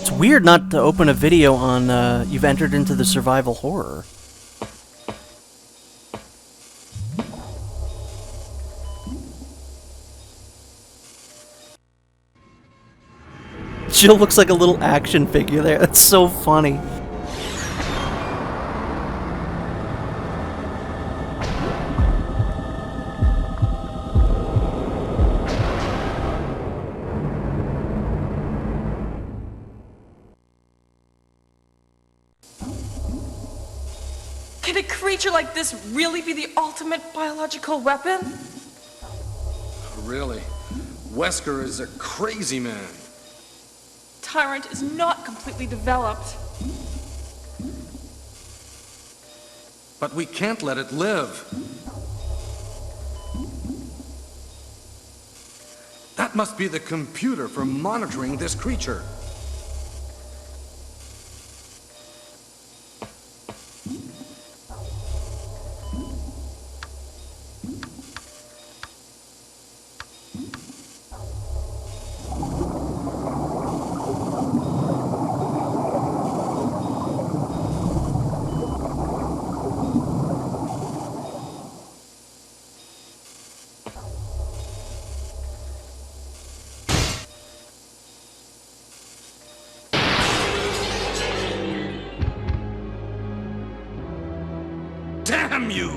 It's weird not to open a video on, you've entered into the survival horror. Jill looks like a little action figure there. That's so funny. Can a creature like this really be the ultimate biological weapon? Really? Wesker is a crazy man. Tyrant is not completely developed. But we can't let it live. That must be the computer for monitoring this creature. Damn you!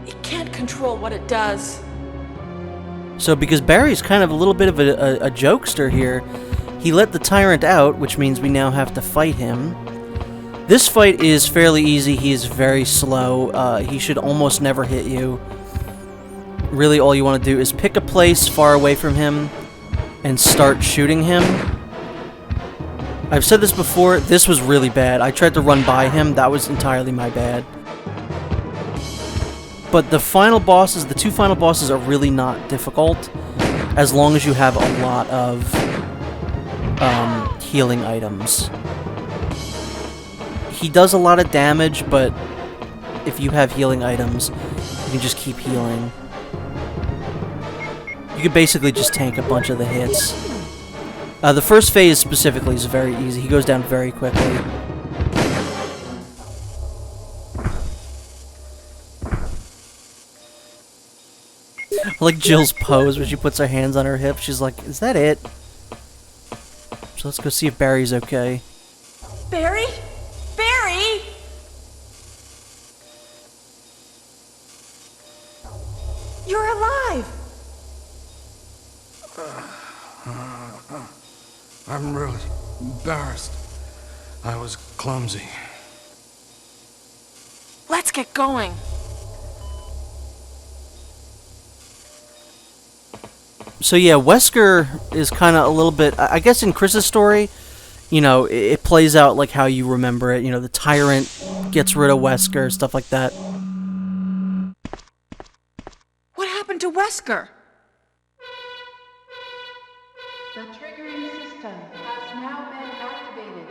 It can't control what it does. So because Barry's kind of a little bit of a jokester here, he let the tyrant out, which means we now have to fight him. This fight is fairly easy. He is very slow. He should almost never hit you. Really, all you want to do is pick a place far away from him and start shooting him. I've said this before, this was really bad. I tried to run by him, that was entirely my bad. But the final bosses, the two final bosses are really not difficult, as long as you have a lot of healing items. He does a lot of damage, but if you have healing items, you can just keep healing. You can basically just tank a bunch of the hits. The first phase specifically is very easy. He goes down very quickly. I like Jill's pose where she puts her hands on her hips. She's like, is that it? So let's go see if Barry's okay. Barry? Barry? You're alive! I'm really embarrassed. I was clumsy. Let's get going. So yeah, Wesker is kind of a little bit... I guess in Chris's story, you know, it plays out like how you remember it. You know, the tyrant gets rid of Wesker, stuff like that. What happened to Wesker? The triggering system has now been activated.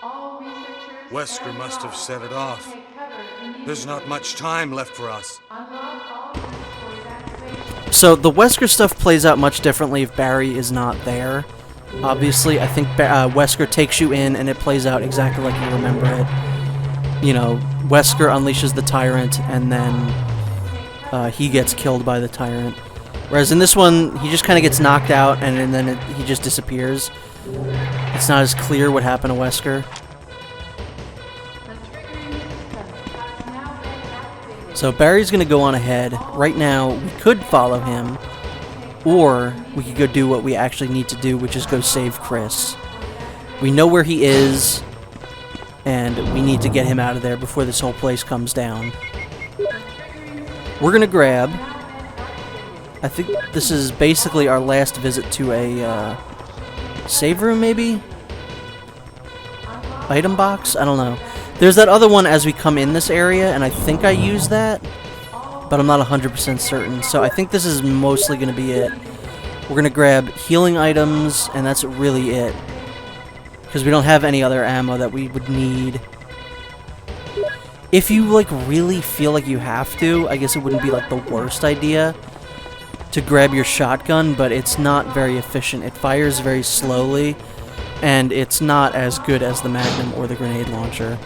All researchers... Wesker must have set it off. There's not much time left for us. Unlock all units for evacuation. So the Wesker stuff plays out much differently if Barry is not there. Obviously, I think Wesker takes you in and it plays out exactly like you remember it. You know, Wesker unleashes the tyrant and then he gets killed by the tyrant. Whereas in this one, he just kind of gets knocked out and then he just disappears. It's not as clear what happened to Wesker. The triggering system has now been activated. So Barry's going to go on ahead. Right now, we could follow him, or we could go do what we actually need to do, which is go save Chris. We know where he is, and we need to get him out of there before this whole place comes down. We're going to grab... I think this is basically our last visit to a save room, maybe? Item box? I don't know. There's that other one as we come in this area, and I think I used that, but I'm not 100% certain. So I think this is mostly going to be it. We're going to grab healing items, and that's really it. Because we don't have any other ammo that we would need. If you like really feel like you have to, I guess it wouldn't be like the worst idea to grab your shotgun, but it's not very efficient. It fires very slowly, and it's not as good as the Magnum or the grenade launcher.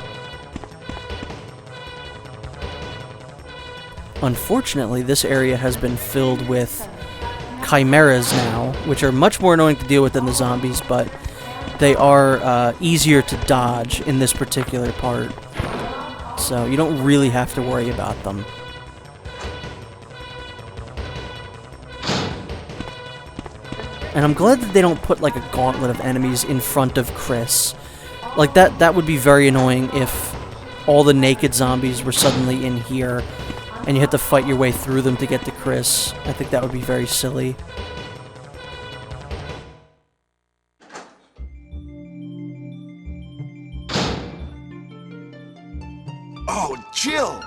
Unfortunately, this area has been filled with chimeras now, which are much more annoying to deal with than the zombies, but they are easier to dodge in this particular part. So you don't really have to worry about them. And I'm glad that they don't put like a gauntlet of enemies in front of Chris. Like that would be very annoying if all the naked zombies were suddenly in here and you had to fight your way through them to get to Chris. I think that would be very silly. Oh, Jill!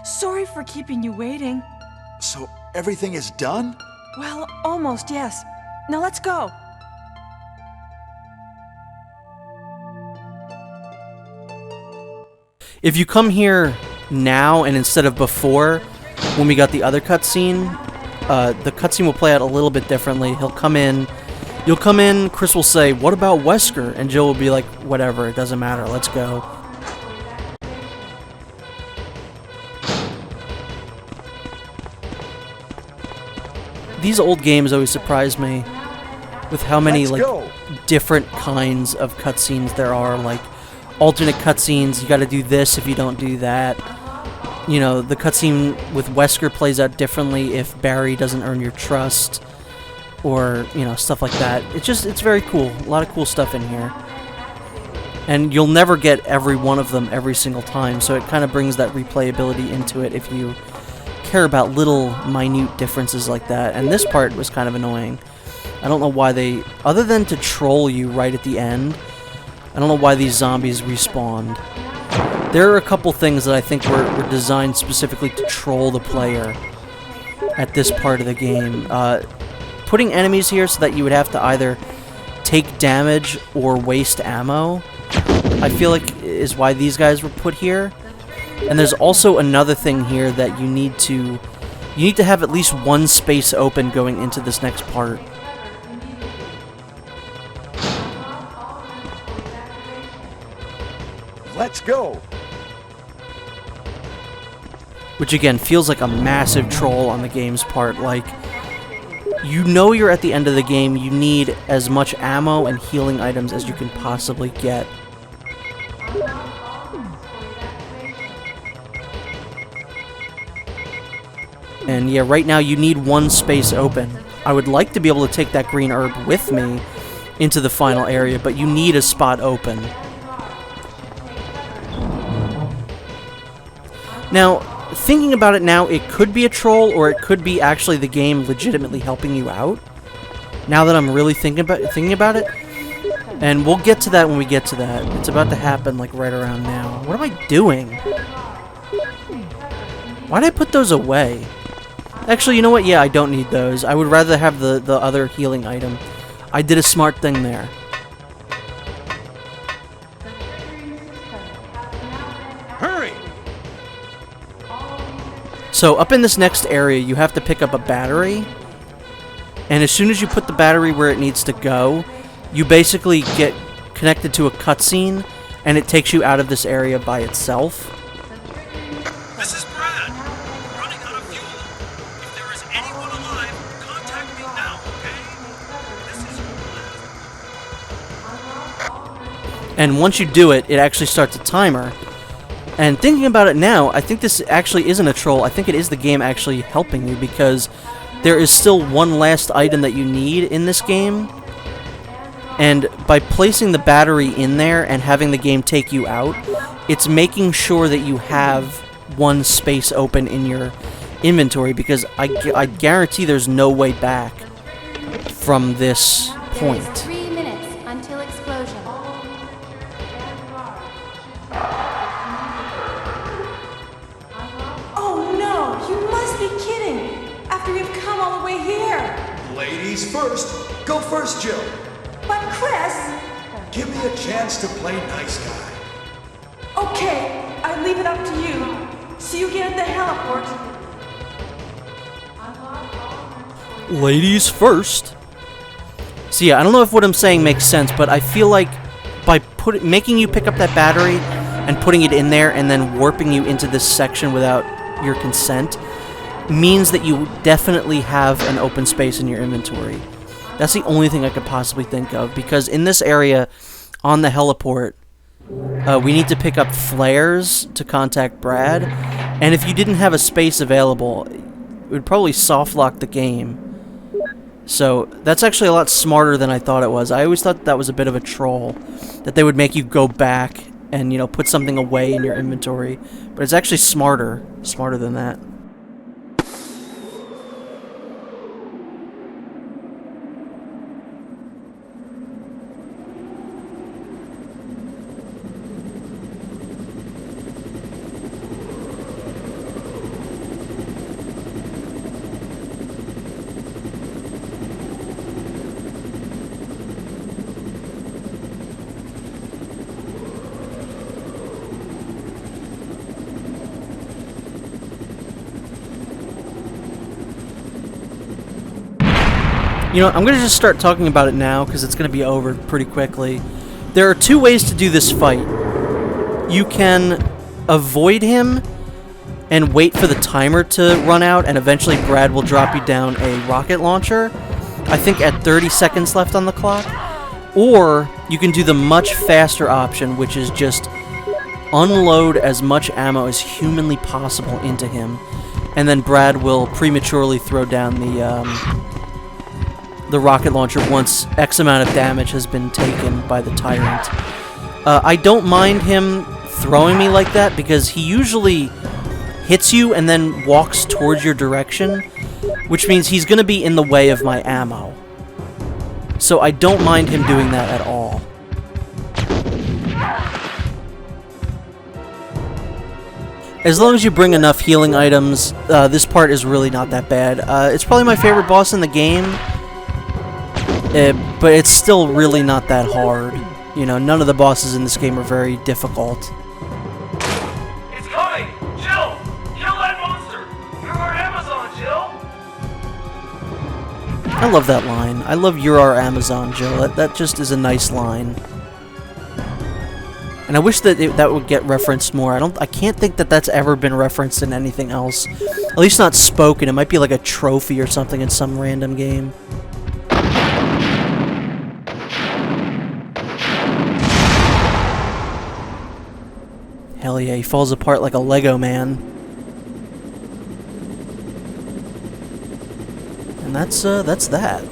Sorry for keeping you waiting. So everything is done? Well, almost, yes. Now let's go. If you come here now and instead of before, when we got the other cutscene, the cutscene will play out a little bit differently. He'll come in, you'll come in, Chris will say, "What about Wesker?" And Jill will be like, "Whatever, it doesn't matter, let's go." These old games always surprise me with how many different kinds of cutscenes there are, like alternate cutscenes, you gotta do this if you don't do that. You know, the cutscene with Wesker plays out differently if Barry doesn't earn your trust, or, you know, stuff like that. It's very cool. A lot of cool stuff in here. And you'll never get every one of them every single time, so it kind of brings that replayability into it if you care about little minute differences like that. And this part was kind of annoying. I don't know why they, other than to troll you right at the end, I don't know why these zombies respawned. There are a couple things that I think were designed specifically to troll the player at this part of the game. Putting enemies here so that you would have to either take damage or waste ammo, I feel like is why these guys were put here. And there's also another thing here that you need to have at least one space open going into this next part. Let's go! Which again feels like a massive troll on the game's part. Like, you know you're at the end of the game, you need as much ammo and healing items as you can possibly get. And yeah, right now you need one space open. I would like to be able to take that green herb with me into the final area, but you need a spot open. Now, thinking about it now, it could be a troll, or it could be actually the game legitimately helping you out. Now that I'm really thinking about it. And we'll get to that when we get to that. It's about to happen, like, right around now. What am I doing? Why did I put those away? Actually, you know what? Yeah, I don't need those. I would rather have the other healing item. I did a smart thing there. Hurry! So up in this next area, you have to pick up a battery. And as soon as you put the battery where it needs to go, you basically get connected to a cutscene, and it takes you out of this area by itself. This is Brad. I'm running out of fuel. If there is anyone alive, contact me now, okay? This is your last. And once you do it, it actually starts a timer. And thinking about it now, I think this actually isn't a troll. I think it is the game actually helping you, because there is still one last item that you need in this game. And by placing the battery in there and having the game take you out, it's making sure that you have one space open in your inventory, because I guarantee there's no way back from this point. 3 minutes until explosion. Oh no! You must be kidding! After we've come all the way here! Ladies first! Go first, Jill! But Chris! Give me a chance to play nice guy. Okay, I leave it up to you. See you again at the heliport. Ladies first. So yeah, I don't know if what I'm saying makes sense, but I feel like by making you pick up that battery and putting it in there and then warping you into this section without your consent means that you definitely have an open space in your inventory. That's the only thing I could possibly think of, because in this area on the heliport, we need to pick up flares to contact Brad, and if you didn't have a space available, it would probably soft lock the game. So that's actually a lot smarter than I thought it was. I always thought that was a bit of a troll, that they would make you go back and, you know, put something away in your inventory. But it's actually smarter than that. You know, I'm going to just start talking about it now, because it's going to be over pretty quickly. There are two ways to do this fight. You can avoid him and wait for the timer to run out, and eventually Brad will drop you down a rocket launcher, I think at 30 seconds left on the clock. Or you can do the much faster option, which is just unload as much ammo as humanly possible into him, and then Brad will prematurely throw down the rocket launcher once X amount of damage has been taken by the tyrant. I don't mind him throwing me like that, because he usually hits you and then walks towards your direction, which means he's going to be in the way of my ammo. So I don't mind him doing that at all. As long as you bring enough healing items, this part is really not that bad. It's probably my favorite boss in the game, but it's still really not that hard. You know, none of the bosses in this game are very difficult. It's coming! Jill! Kill that monster! You're our Amazon, Jill! I love that line. I love "You're our Amazon, Jill." That just is a nice line. And I wish that that would get referenced more. I can't think that that's ever been referenced in anything else. At least not spoken. It might be like a trophy or something in some random game. Hell yeah, he falls apart like a Lego man. And that's that.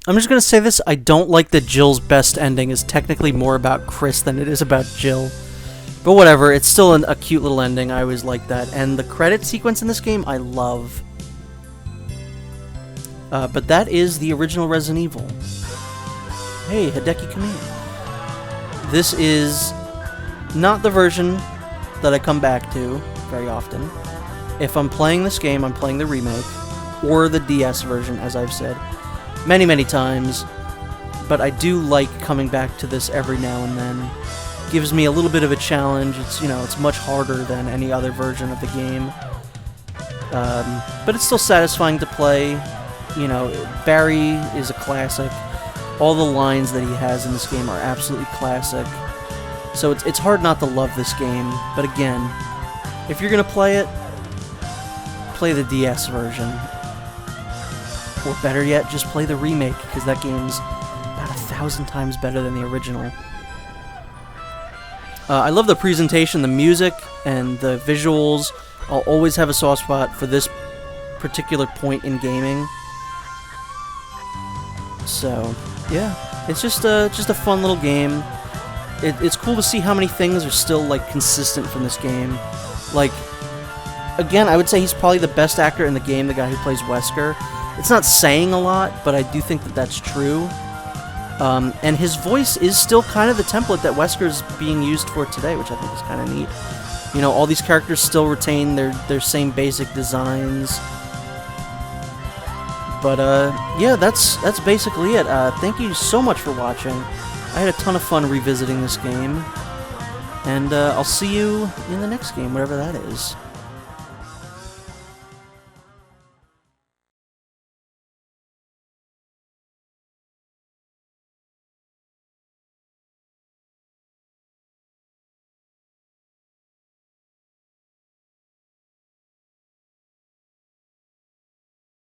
I'm just gonna say this, I don't like that Jill's best ending is technically more about Chris than it is about Jill. But whatever, it's still a cute little ending, I always like that. And the credit sequence in this game, I love. But that is the original Resident Evil. Hey, Hideki Kamiya. This is not the version that I come back to very often. If I'm playing this game, I'm playing the remake, or the DS version, as I've said many, many times, but I do like coming back to this every now and then. Gives me a little bit of a challenge. It's, you know, it's much harder than any other version of the game, but it's still satisfying to play. You know, Barry is a classic. All the lines that he has in this game are absolutely classic. So it's hard not to love this game. But again, if you're gonna play it, play the DS version. Or better yet, just play the remake, because that game's about 1,000 times better than the original. I love the presentation, the music, and the visuals. I'll always have a soft spot for this particular point in gaming. So, yeah, it's just a fun little game. It's cool to see how many things are still like consistent from this game. Like, again, I would say he's probably the best actor in the game, the guy who plays Wesker. It's not saying a lot, but I do think that that's true. And his voice is still kind of the template that Wesker's being used for today, which I think is kind of neat. You know, all these characters still retain their same basic designs. But, yeah, that's basically it. Thank you so much for watching. I had a ton of fun revisiting this game. And, I'll see you in the next game, whatever that is.